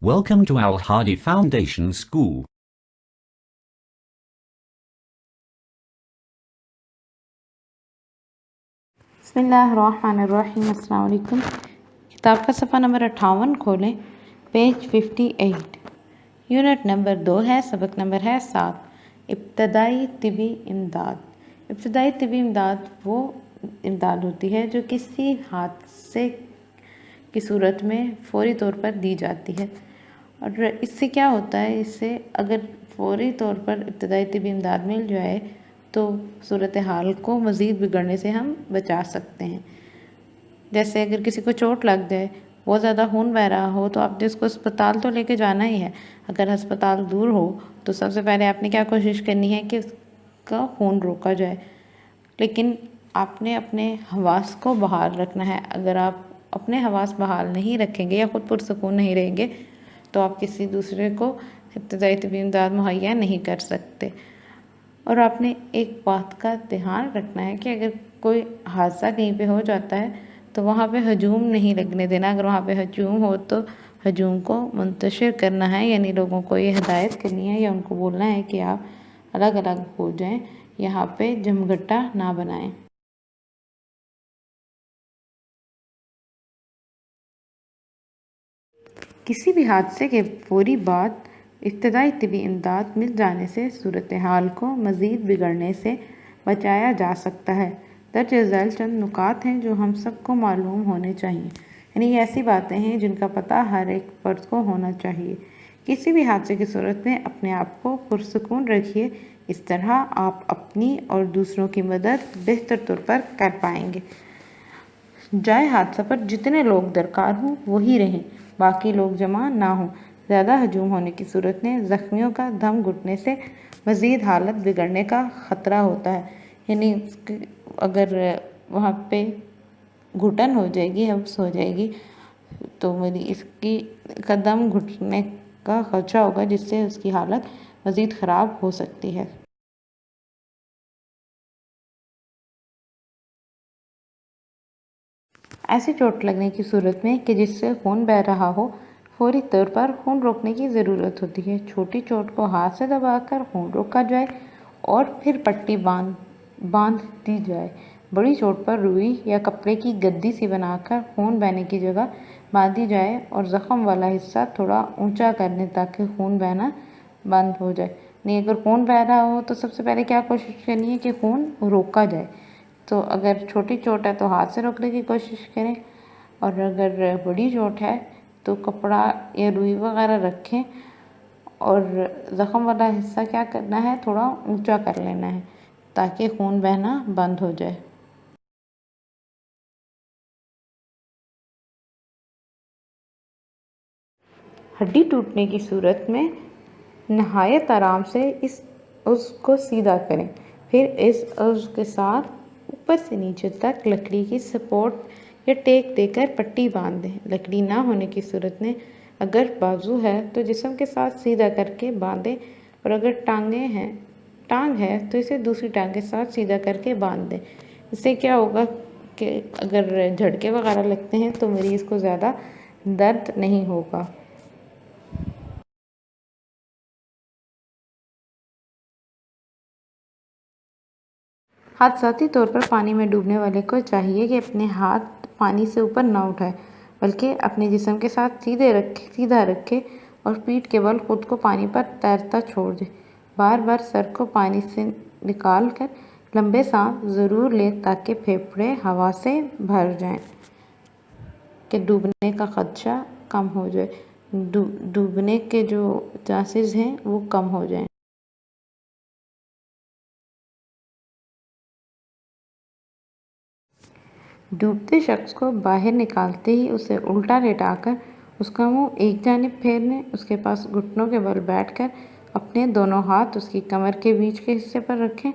Welcome to Al Hadi Foundation School. बिस्मिल्लाहिर्रहमानिर्रहीम। अस्सलाम वालेकुम। किताब का सफ़ा नंबर 58 खोलें, पेज 58। यूनिट नंबर 2 है, सबक नंबर है 7। इब्तदाई तिबी इमदाद। इब्तदाई तिबी इमदाद वो इमदाद होती है जो किसी हादसे की सूरत में फ़ौरी तौर पर दी जाती है। और इससे क्या होता है, इससे अगर फ़ौरी तौर पर इब्तदाई तिबी इमदाद मिल जाए तो सूरत हाल को मज़ीद बिगड़ने से हम बचा सकते हैं। जैसे अगर किसी को चोट लग जाए, बहुत ज़्यादा खून बह रहा हो, तो आपने उसको अस्पताल तो लेके जाना ही है। अगर अस्पताल दूर हो तो सबसे पहले आपने क्या कोशिश करनी है कि उसका खून रोका जाए, लेकिन आपने अपने हवास को बहाल रखना है। अगर आप अपने हवास बहाल नहीं रखेंगे या ख़ुद पुरसकून नहीं रहेंगे तो आप किसी दूसरे को इब्तदाई तिबी इमदाद मुहैया नहीं कर सकते। और आपने एक बात का ध्यान रखना है कि अगर कोई हादसा कहीं पे हो जाता है तो वहाँ पे हजूम नहीं लगने देना। अगर वहाँ पे हजूम हो तो हजूम को मुंतशिर करना है, यानी लोगों को ये हिदायत करनी है या उनको बोलना है कि आप अलग अलग हो जाएं, यहाँ पे जमघटा ना बनाएं। किसी भी हादसे के फौरी बाद इब्तदाई तिबी इमदाद मिल जाने से सूरत हाल को मज़ीद बिगड़ने से बचाया जा सकता है। दर्ज झैल चंद नुकात हैं जो हम सबको मालूम होने चाहिए, यानी ये ऐसी बातें हैं जिनका पता हर एक फ़र्द को होना चाहिए। किसी भी हादसे की सूरत में अपने आप को पुरसकून रखिए, इस तरह आप अपनी और दूसरों की मदद बेहतर तौर पर कर पाएंगे। जाए हादसा पर जितने लोग दरकार हों वही रहें, बाकी लोग जमा ना हों। ज़्यादा हजूम होने की सूरत में ज़ख्मियों का दम घुटने से मज़ीद हालत बिगड़ने का ख़तरा होता है, यानी अगर वहाँ पे घुटन हो जाएगी, हब्स हो जाएगी, तो मेरी इसकी कदम घुटने का खदशा होगा, जिससे उसकी हालत मज़ीद ख़राब हो सकती है। ऐसी चोट लगने की सूरत में कि जिससे खून बह रहा हो, फौरी तौर पर खून रोकने की ज़रूरत होती है। छोटी चोट को हाथ से दबाकर खून रोका जाए और फिर पट्टी बांध दी जाए। बड़ी चोट पर रुई या कपड़े की गद्दी सी बनाकर खून बहने की जगह बांधी जाए और ज़ख्म वाला हिस्सा थोड़ा ऊंचा कर लें ताकि खून बहना बंद हो जाए। नहीं, अगर खून बह रहा हो तो सबसे पहले क्या कोशिश करनी है कि खून रोका जाए। तो अगर छोटी चोट है तो हाथ से रोकने की कोशिश करें, और अगर बड़ी चोट है तो कपड़ा या रुई वगैरह रखें और ज़ख्म वाला हिस्सा क्या करना है, थोड़ा ऊंचा कर लेना है ताकि खून बहना बंद हो जाए। हड्डी टूटने की सूरत में नहायत आराम से इस उज़्व को सीधा करें, फिर इस उज़्व के साथ ऊपर से नीचे तक लकड़ी की सपोर्ट या टेक देकर पट्टी बांध दें। लकड़ी ना होने की सूरत में अगर बाजू है तो जिस्म के साथ सीधा करके बांधें, और अगर टांग है तो इसे दूसरी टांग के साथ सीधा करके बांध दें। इससे क्या होगा कि अगर झटके वगैरह लगते हैं तो मरीज़ को ज़्यादा दर्द नहीं होगा। हादसाती तौर पर पानी में डूबने वाले को चाहिए कि अपने हाथ पानी से ऊपर ना उठाए, बल्कि अपने जिस्म के साथ सीधा रखे और पीठ के बल खुद को पानी पर तैरता छोड़ दे। बार बार सर को पानी से निकाल कर लंबे सांस ज़रूर लें ताकि फेफड़े हवा से भर जाएं, कि डूबने का खदशा कम हो जाए, डूबने के जो चांसेस हैं वो कम हो जाएं। डूबते शख्स को बाहर निकालते ही उसे उल्टा लेटाकर उसका मुंह एक जानिब फेरने, उसके पास घुटनों के बल बैठकर अपने दोनों हाथ उसकी कमर के बीच के हिस्से पर रखें।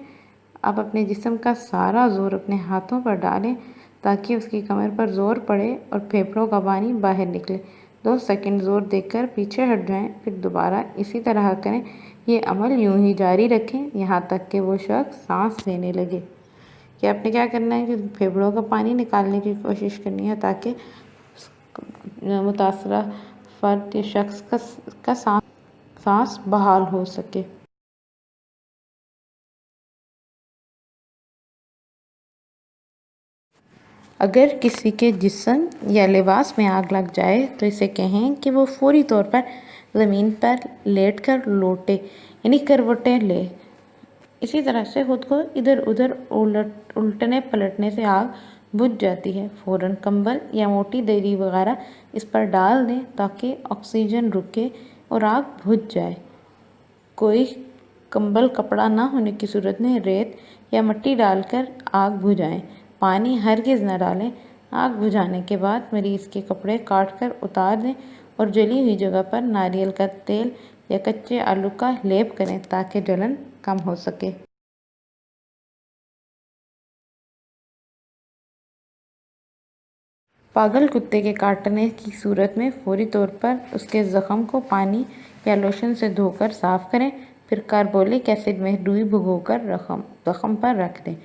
आप अपने जिस्म का सारा जोर अपने हाथों पर डालें ताकि उसकी कमर पर जोर पड़े और फेफड़ों का पानी बाहर निकले। 2 सेकंड जोर देकर पीछे हट जाएं, फिर दोबारा इसी तरह करें। ये अमल यूं ही जारी रखें यहाँ तक कि वो शख्स सांस लेने लगे। कि आपने क्या करना है कि फेफड़ों का पानी निकालने की कोशिश करनी है ताकि मुतासरा فرد یا شخص کا سانس بحال ہو سکے۔ اگر کسی کے جسم یا لباس میں آگ لگ جائے تو اسے کہیں کہ وہ فوری طور پر زمین پر لیٹ کر لوٹے یعنی کروٹیں لے۔ اسی طرح سے خود کو ادھر ادھر الٹنے پلٹنے سے آگ بجھ جاتی ہے۔ فوراً کمبل یا موٹی دری وغیرہ اس پر ڈال دیں تاکہ آکسیجن رکے اور آگ بجھ جائے۔ کوئی کمبل کپڑا نہ ہونے کی صورت میں ریت یا مٹی ڈال کر آگ بجھائیں۔ پانی ہرگز نہ ڈالیں۔ آگ بجھانے کے بعد مریض کے کپڑے کاٹ کر اتار دیں اور جلی ہوئی جگہ پر ناریل کا تیل یا کچے آلو کا لیپ کریں تاکہ جلن کم ہو سکے۔ پاگل کتے کے کاٹنے کی صورت میں فوری طور پر اس کے زخم کو پانی یا لوشن سے دھو کر صاف کریں، پھر کاربولک ایسڈ میں روئی بھگو کر زخم پر رکھ دیں۔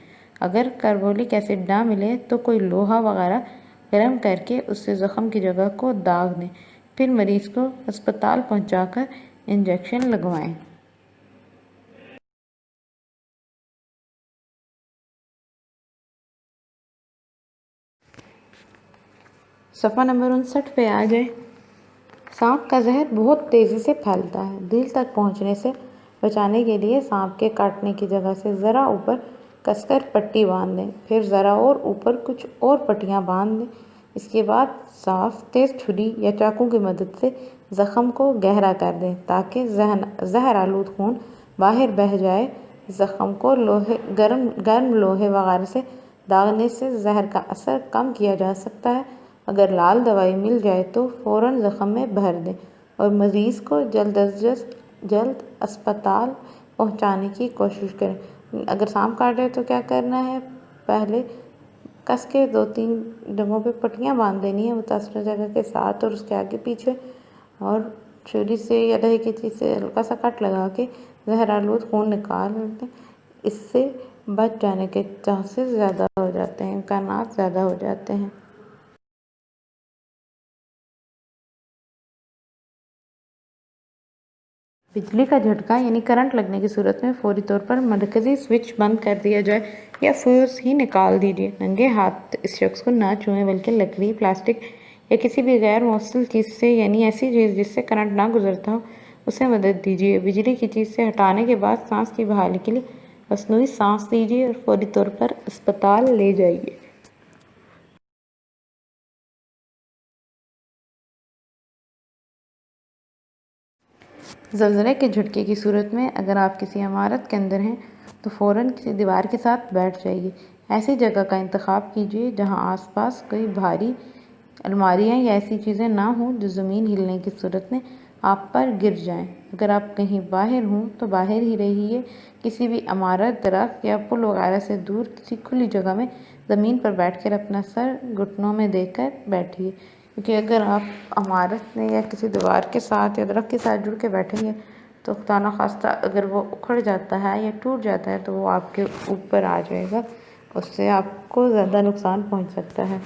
اگر کاربولک ایسڈ نہ ملے تو کوئی لوہا وغیرہ گرم کر کے اس سے زخم کی جگہ کو داغ دیں، پھر مریض کو ہسپتال پہنچا کر انجیکشن لگوائیں۔ صفحہ نمبر 59 پہ آ جائیں۔ سانپ کا زہر بہت تیزی سے پھیلتا ہے۔ دل تک پہنچنے سے بچانے کے لیے سانپ کے کاٹنے کی جگہ سے ذرا اوپر کس کر پٹی باندھ دیں، پھر ذرا اور اوپر کچھ اور پٹیاں باندھ دیں۔ اس کے بعد صاف تیز چھری یا چاقو کی مدد سے زخم کو گہرا کر دیں تاکہ زہر آلود خون باہر بہہ جائے۔ زخم کو گرم لوہے وغیرہ سے داغنے سے زہر کا اثر کم کیا جا سکتا ہے۔ اگر لال دوائی مل جائے تو فوراً زخم میں بھر دیں اور مریض کو جلد از جلد اسپتال پہنچانے کی کوشش کریں۔ اگر سانپ کاٹے تو کیا کرنا ہے؟ پہلے کس کے 2-3 جگہوں پہ پٹیاں باندھ دینی ہے متاثرہ جگہ کے ساتھ اور اس کے آگے پیچھے، اور چھری سے یا لوہے کی چیز سے ہلکا سا کٹ لگا کے زہر آلود خون نکال دیں۔ اس سے بچ جانے کے چانسز زیادہ ہو جاتے ہیں، امکانات زیادہ ہو جاتے ہیں۔ بجلی کا جھٹکا یعنی کرنٹ لگنے کی صورت میں فوری طور پر مرکزی سوئچ بند کر دیا جائے یا فیوز ہی نکال دیجیے۔ ننگے ہاتھ اس شخص کو نہ چھوئیں بلکہ لکڑی، پلاسٹک یا کسی بھی غیر موصل چیز سے یعنی ایسی چیز جس سے کرنٹ نہ گزرتا ہو اسے مدد دیجیے۔ بجلی کی چیز سے ہٹانے کے بعد سانس کی بحالی کے لیے مصنوعی سانس دیجیے اور فوری طور پر اسپتال لے جائیے۔ زلزلے کے جھٹکے کی صورت میں اگر آپ کسی عمارت کے اندر ہیں تو فوراً کسی دیوار کے ساتھ بیٹھ جائیے۔ ایسی جگہ کا انتخاب کیجیے جہاں آس پاس کوئی بھاری الماریاں یا ایسی چیزیں نہ ہوں جو زمین ہلنے کی صورت میں آپ پر گر جائیں۔ اگر آپ کہیں باہر ہوں تو باہر ہی رہیے۔ کسی بھی عمارت، درخت یا پل وغیرہ سے دور کسی کھلی جگہ میں زمین پر بیٹھ کر اپنا سر گھٹنوں میں دے کر بیٹھیے، کیونکہ اگر آپ عمارت میں یا کسی دیوار کے ساتھ یا درخت کے ساتھ جڑ کے بیٹھیں گے تو خدا نخواستہ اگر وہ اکھڑ جاتا ہے یا ٹوٹ جاتا ہے تو وہ آپ کے اوپر آ جائے گا، اس سے آپ کو زیادہ نقصان پہنچ سکتا ہے۔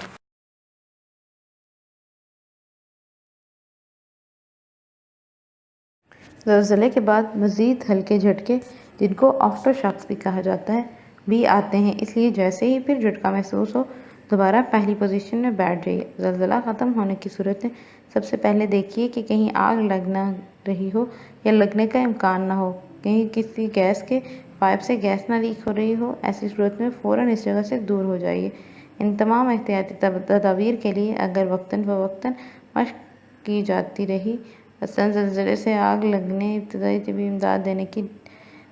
زلزلے کے بعد مزید ہلکے جھٹکے، جن کو آفٹر شاکس بھی کہا جاتا ہے، بھی آتے ہیں، اس لیے جیسے ہی پھر جھٹکا محسوس ہو دوبارہ پہلی پوزیشن میں بیٹھ جائیے۔ زلزلہ ختم ہونے کی صورت میں سب سے پہلے دیکھیے کہ کہیں آگ لگ نہ رہی ہو یا لگنے کا امکان نہ ہو، کہیں کسی گیس کے پائپ سے گیس نہ لیک ہو رہی ہو۔ ایسی صورت میں فوراً اس جگہ سے دور ہو جائیے۔ ان تمام احتیاطی تدابیر کے لیے اگر وقتاً فوقتاً مشق کی جاتی رہی، مثلاً زلزلے سے آگ لگنے، ابتدائی طبی امداد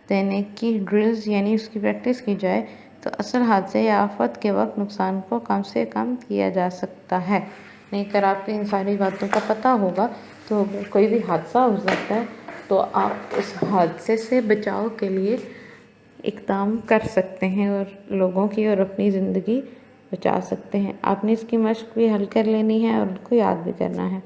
دینے کی ڈرلز یعنی اس کی پریکٹس کی جائے تو اصل حادثے یا آفت کے وقت نقصان کو کم سے کم کیا جا سکتا ہے۔ نہیں اگر آپ کو ان ساری باتوں کا پتہ ہوگا تو کوئی بھی حادثہ ہو سکتا ہے تو آپ اس حادثے سے بچاؤ کے لیے اقدام کر سکتے ہیں اور لوگوں کی اور اپنی زندگی بچا سکتے ہیں۔ آپ نے اس کی مشق بھی حل کر لینی ہے اور ان کو یاد بھی کرنا ہے۔